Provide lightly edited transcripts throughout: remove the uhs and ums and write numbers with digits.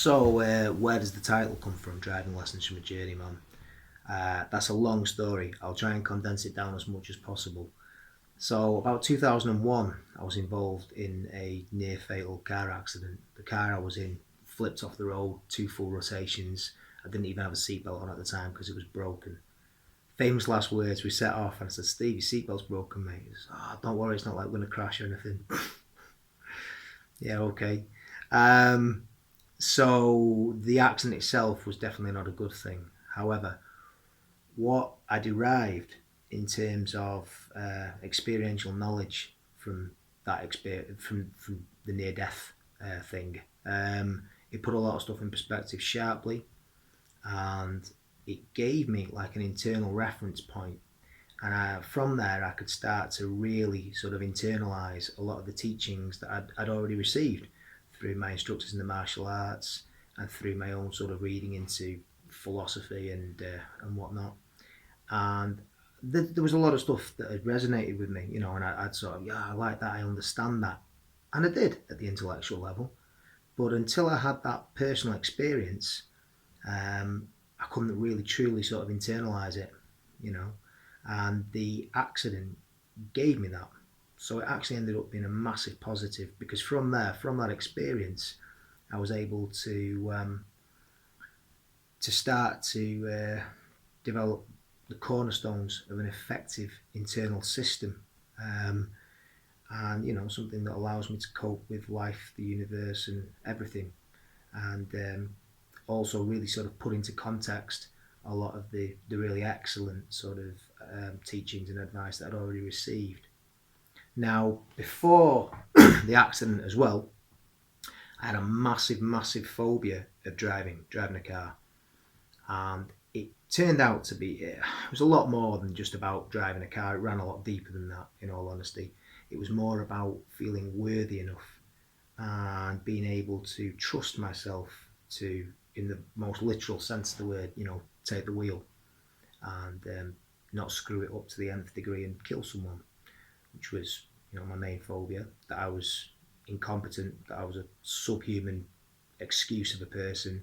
So, where does the title come from? Driving lessons from a journeyman. That's a long story. I'll try and condense it down as much as possible. So, about 2001, I was involved in a near fatal car accident. The car I was in flipped off the road, two full rotations. I didn't even have a seatbelt on at the time because it was broken. Famous last words, we set off and I said, Steve, your seatbelt's broken, mate. He said, oh, don't worry, it's not like we're going to crash or anything. Yeah, okay. Um, so the accident itself was definitely not a good thing. However, what I derived in terms of experiential knowledge from that experience, from the near death thing, it put a lot of stuff in perspective sharply, and it gave me like an internal reference point. And from there, I could start to really sort of internalize a lot of the teachings that I'd already received through my instructors in the martial arts and through my own sort of reading into philosophy and whatnot. And there was a lot of stuff that had resonated with me, and I'd sort of, yeah, I like that, I understand that. And I did at the intellectual level. But until I had that personal experience, I couldn't really truly sort of internalize it, you know. And the accident gave me that. So it actually ended up being a massive positive because from there, from that experience, I was able to start to develop the cornerstones of an effective internal system, um, and something that allows me to cope with life, the universe, and everything, and also really sort of put into context a lot of the really excellent sort of teachings and advice that I'd already received. Now, before the accident as well, I had a massive, massive phobia of driving a car. And it turned out to be, it was a lot more than just about driving a car. It ran a lot deeper than that, in all honesty. It was more about feeling worthy enough and being able to trust myself to, in the most literal sense of the word, take the wheel and not screw it up to the nth degree and kill someone, which was, my main phobia, that I was incompetent, that I was a subhuman excuse of a person,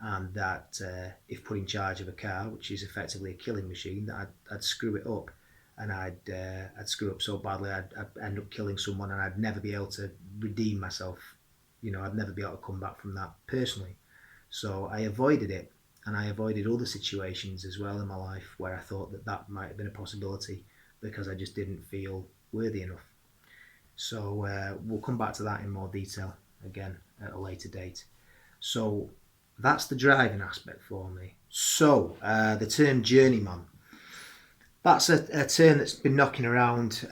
and that if put in charge of a car, which is effectively a killing machine, that I'd screw it up, and I'd screw up so badly I'd end up killing someone, and I'd never be able to redeem myself. I'd never be able to come back from that personally. So I avoided it, and I avoided other situations as well in my life where I thought that might have been a possibility because I just didn't feel worthy enough. So we'll come back to that in more detail again at a later date. So that's the driving aspect for me. So the term journeyman, that's a term that's been knocking around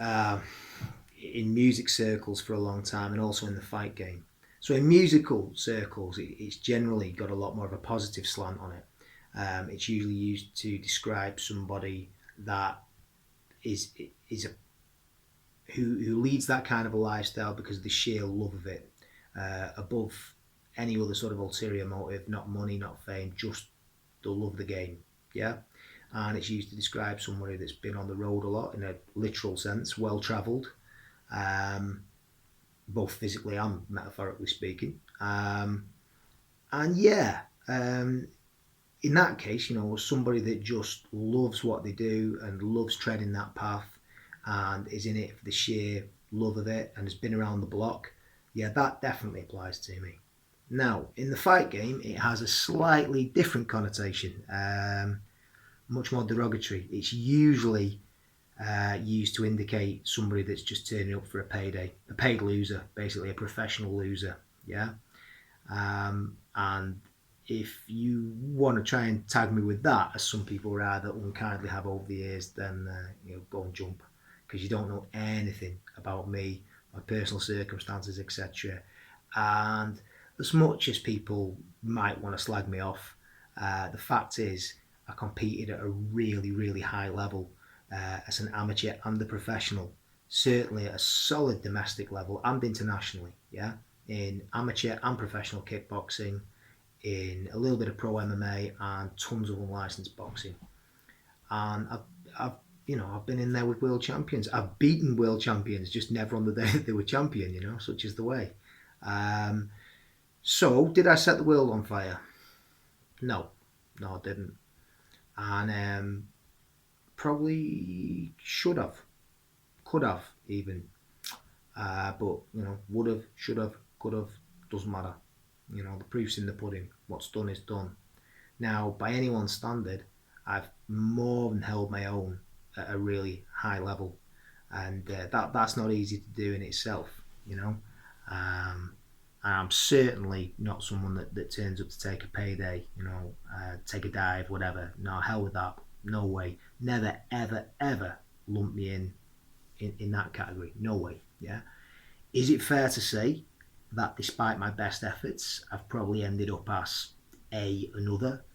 in music circles for a long time and also in the fight game. So in musical circles, it's generally got a lot more of a positive slant on it. It's usually used to describe somebody that is a who leads that kind of a lifestyle because of the sheer love of it, above any other sort of ulterior motive, not money, not fame, just the love of the game. Yeah. And it's used to describe somebody that's been on the road a lot in a literal sense, well travelled, um, both physically and metaphorically speaking. And yeah, in that case, somebody that just loves what they do and loves treading that path and is in it for the sheer love of it and has been around the block, yeah, that definitely applies to me. Now, in the fight game, it has a slightly different connotation, much more derogatory. It's usually used to indicate somebody that's just turning up for a payday, a paid loser, basically a professional loser, yeah? And if you want to try and tag me with that, as some people rather unkindly have over the years, then go and jump, because you don't know anything about me, my personal circumstances, etc. And as much as people might want to slag me off, the fact is I competed at a really, really high level as an amateur and a professional, certainly at a solid domestic level and internationally, yeah, in amateur and professional kickboxing, in a little bit of pro MMA and tons of unlicensed boxing. And I've been in there with world champions. I've beaten world champions, just never on the day that they were champion, such is the way. Um, So, did I set the world on fire? No, no, I didn't. And probably should have, could have even. But would have, should have, could have, doesn't matter. The proof's in the pudding. What's done is done. Now, by anyone's standard, I've more than held my own at a really high level, and that's not easy to do in itself. You know, um, and I'm certainly not someone that turns up to take a payday. Take a dive, whatever. No, hell with that. No way. Never, ever, ever lump me in that category. No way. Yeah. Is it fair to say that despite my best efforts, I've probably ended up as another?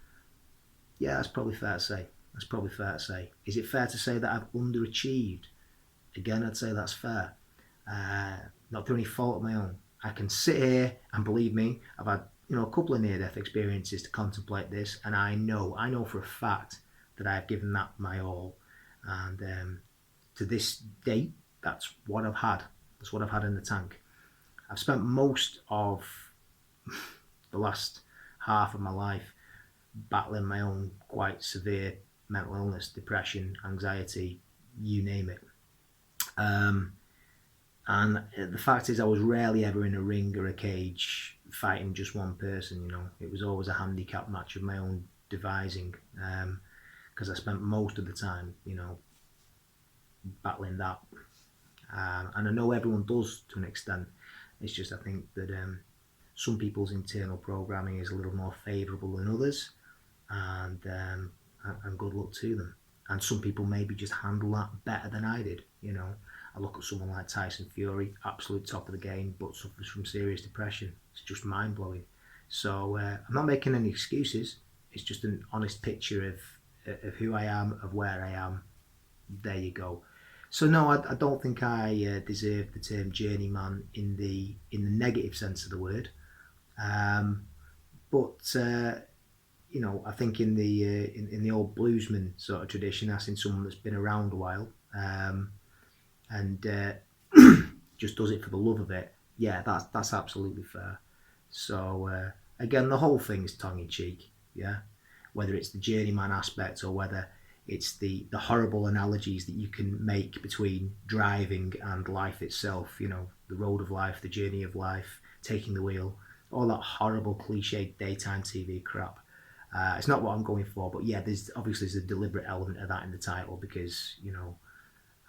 Yeah, that's probably fair to say. That's probably fair to say. Is it fair to say that I've underachieved? Again, I'd say that's fair. Not through any fault of my own. I can sit here and believe me, I've had a couple of near-death experiences to contemplate this, and I know for a fact that I've given that my all, and to this date, that's what I've had. That's what I've had in the tank. I've spent most of the last half of my life battling my own quite severe mental illness, depression, anxiety, you name it. Um, and the fact is, I was rarely ever in a ring or a cage fighting just one person. It was always a handicap match of my own devising, because I spent most of the time, battling that. And I know everyone does to an extent. It's just I think that some people's internal programming is a little more favourable than others, and good luck to them. And some people maybe just handle that better than I did. I look at someone like Tyson Fury, absolute top of the game, but suffers from serious depression. It's just mind blowing. So I'm not making any excuses. It's just an honest picture of who I am, of where I am. There you go. So no, I don't think I deserve the term journeyman in the negative sense of the word. Um, but I think in the old bluesman sort of tradition, asking someone that's been around a while, and just does it for the love of it. Yeah, that's absolutely fair. So again, the whole thing is tongue in cheek. Yeah, whether it's the journeyman aspect or whether it's the horrible analogies that you can make between driving and life itself. The road of life, the journey of life, taking the wheel, all that horrible cliched daytime TV crap. It's not what I'm going for, but yeah, there's a deliberate element of that in the title because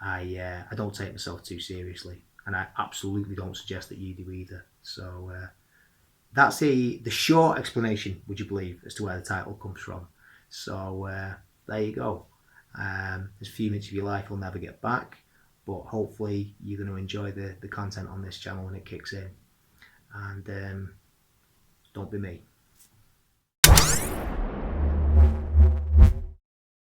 I don't take myself too seriously, and I absolutely don't suggest that you do either. So that's the short explanation, would you believe, as to where the title comes from. So there you go. There's a few minutes of your life you'll never get back, but hopefully you're going to enjoy the content on this channel when it kicks in. And don't be me.